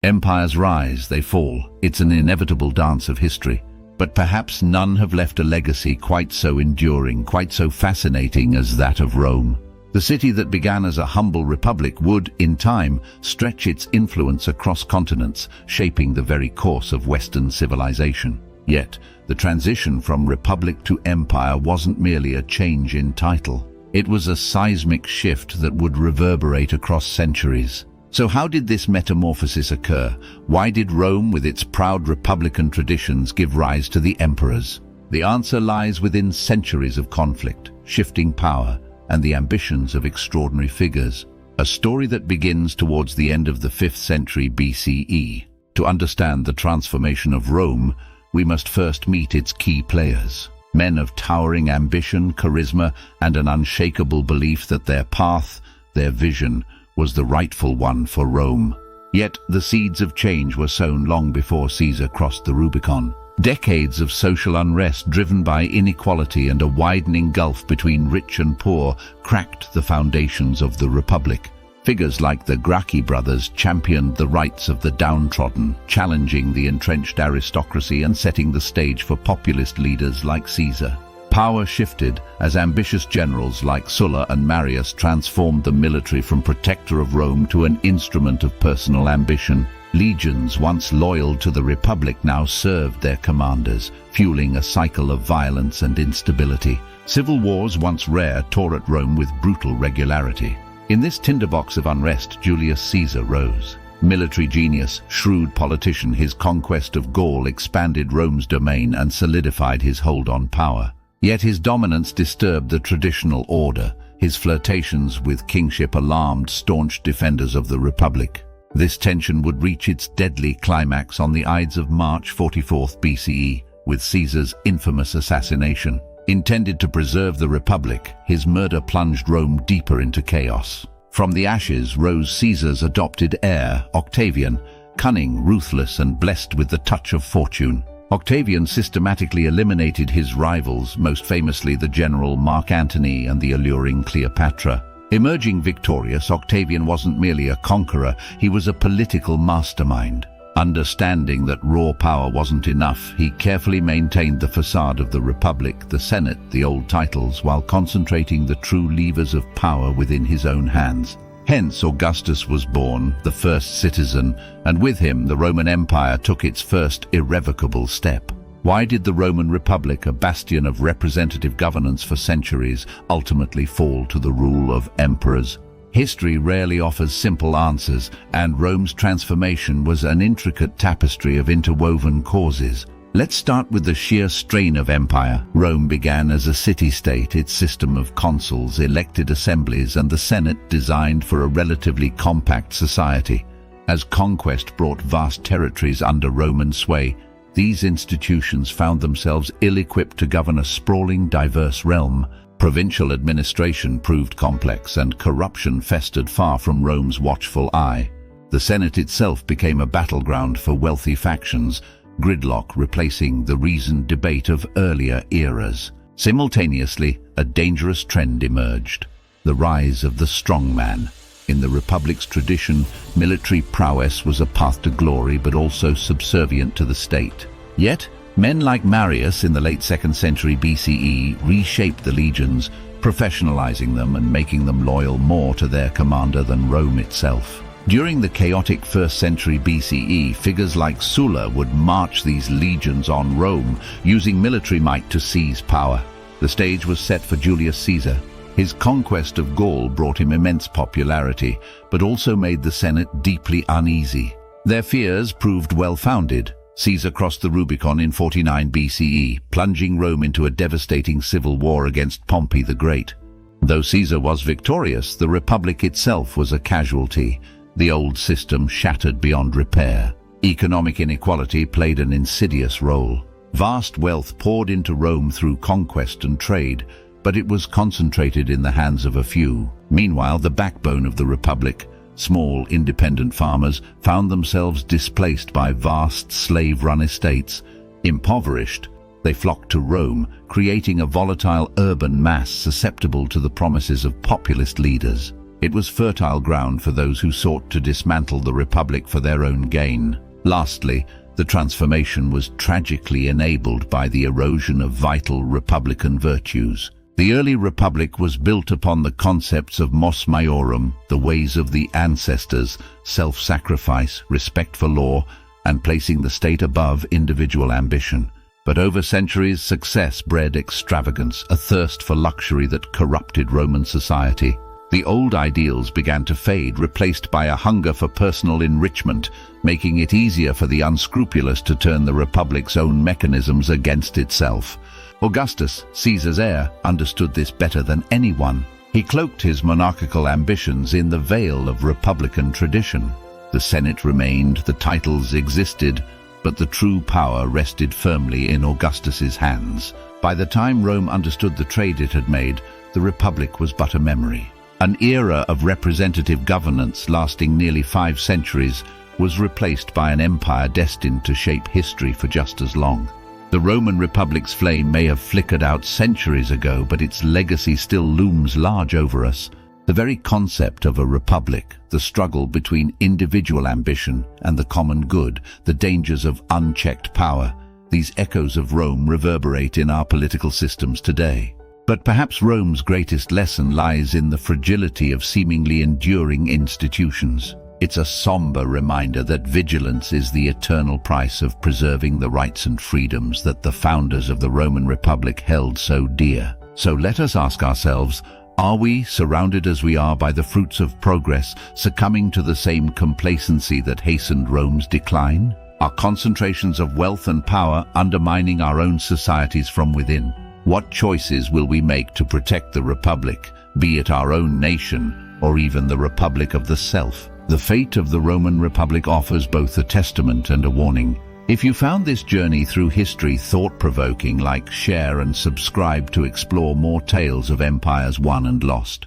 Empires rise, they fall. It's an inevitable dance of history. But perhaps none have left a legacy quite so enduring, quite so fascinating as that of Rome. The city that began as a humble republic would, in time, stretch its influence across continents, shaping the very course of Western civilization. Yet, the transition from republic to empire wasn't merely a change in title. It was a seismic shift that would reverberate across centuries. So how did this metamorphosis occur? Why did Rome, with its proud republican traditions, give rise to the emperors? The answer lies within centuries of conflict, shifting power, and the ambitions of extraordinary figures. A story that begins towards the end of the 5th century BCE. To understand the transformation of Rome, we must first meet its key players. Men of towering ambition, charisma, and an unshakable belief that their path, their vision, was the rightful one for Rome. Yet the seeds of change were sown long before Caesar crossed the Rubicon. Decades of social unrest driven by inequality and a widening gulf between rich and poor cracked the foundations of the Republic. Figures like the Gracchi brothers championed the rights of the downtrodden, challenging the entrenched aristocracy and setting the stage for populist leaders like Caesar. Power shifted as ambitious generals like Sulla and Marius transformed the military from protector of Rome to an instrument of personal ambition. Legions once loyal to the Republic now served their commanders, fueling a cycle of violence and instability. Civil wars, once rare, tore at Rome with brutal regularity. In this tinderbox of unrest, Julius Caesar rose. Military genius, shrewd politician, his conquest of Gaul expanded Rome's domain and solidified his hold on power. Yet his dominance disturbed the traditional order. His flirtations with kingship alarmed staunch defenders of the Republic. This tension would reach its deadly climax on the Ides of March 44th BCE, with Caesar's infamous assassination. Intended to preserve the Republic, his murder plunged Rome deeper into chaos. From the ashes rose Caesar's adopted heir, Octavian, cunning, ruthless, and blessed with the touch of fortune. Octavian systematically eliminated his rivals, most famously the general Mark Antony and the alluring Cleopatra. Emerging victorious, Octavian wasn't merely a conqueror, he was a political mastermind. Understanding that raw power wasn't enough, he carefully maintained the facade of the Republic, the Senate, the old titles, while concentrating the true levers of power within his own hands. Hence Augustus was born, the first citizen, and with him the Roman Empire took its first irrevocable step. Why did the Roman Republic, a bastion of representative governance for centuries, ultimately fall to the rule of emperors? History rarely offers simple answers, and Rome's transformation was an intricate tapestry of interwoven causes. Let's start with the sheer strain of empire. Rome began as a city-state, its system of consuls, elected assemblies, and the Senate designed for a relatively compact society. As conquest brought vast territories under Roman sway, these institutions found themselves ill-equipped to govern a sprawling, diverse realm. Provincial administration proved complex, and corruption festered far from Rome's watchful eye. The Senate itself became a battleground for wealthy factions, gridlock replacing the reasoned debate of earlier eras. Simultaneously, a dangerous trend emerged: the rise of the strongman. In the Republic's tradition, military prowess was a path to glory, but also subservient to the state. Yet, men like Marius in the late 2nd century BCE reshaped the legions, professionalizing them and making them loyal more to their commander than Rome itself. During the chaotic 1st century BCE, figures like Sulla would march these legions on Rome, using military might to seize power. The stage was set for Julius Caesar. His conquest of Gaul brought him immense popularity, but also made the Senate deeply uneasy. Their fears proved well-founded. Caesar crossed the Rubicon in 49 BCE, plunging Rome into a devastating civil war against Pompey the Great. Though Caesar was victorious, the Republic itself was a casualty. The old system shattered beyond repair. Economic inequality played an insidious role. Vast wealth poured into Rome through conquest and trade, but it was concentrated in the hands of a few. Meanwhile, the backbone of the Republic, small independent farmers, found themselves displaced by vast slave-run estates. Impoverished, they flocked to Rome, creating a volatile urban mass susceptible to the promises of populist leaders. It was fertile ground for those who sought to dismantle the Republic for their own gain. Lastly, the transformation was tragically enabled by the erosion of vital republican virtues. The early republic was built upon the concepts of mos maiorum, the ways of the ancestors, self-sacrifice, respect for law, and placing the state above individual ambition. But over centuries, success bred extravagance, a thirst for luxury that corrupted Roman society. The old ideals began to fade, replaced by a hunger for personal enrichment, making it easier for the unscrupulous to turn the Republic's own mechanisms against itself. Augustus, Caesar's heir, understood this better than anyone. He cloaked his monarchical ambitions in the veil of republican tradition. The Senate remained, the titles existed, but the true power rested firmly in Augustus's hands. By the time Rome understood the trade it had made, the Republic was but a memory. An era of representative governance lasting nearly 5 centuries was replaced by an empire destined to shape history for just as long. The Roman Republic's flame may have flickered out centuries ago, but its legacy still looms large over us. The very concept of a republic, the struggle between individual ambition and the common good, the dangers of unchecked power, these echoes of Rome reverberate in our political systems today. But perhaps Rome's greatest lesson lies in the fragility of seemingly enduring institutions. It's a somber reminder that vigilance is the eternal price of preserving the rights and freedoms that the founders of the Roman Republic held so dear. So let us ask ourselves, are we, surrounded as we are by the fruits of progress, succumbing to the same complacency that hastened Rome's decline? Are concentrations of wealth and power undermining our own societies from within? What choices will we make to protect the Republic, be it our own nation or even the Republic of the Self? The fate of the Roman Republic offers both a testament and a warning. If you found this journey through history thought-provoking, like, share and subscribe to explore more tales of empires won and lost.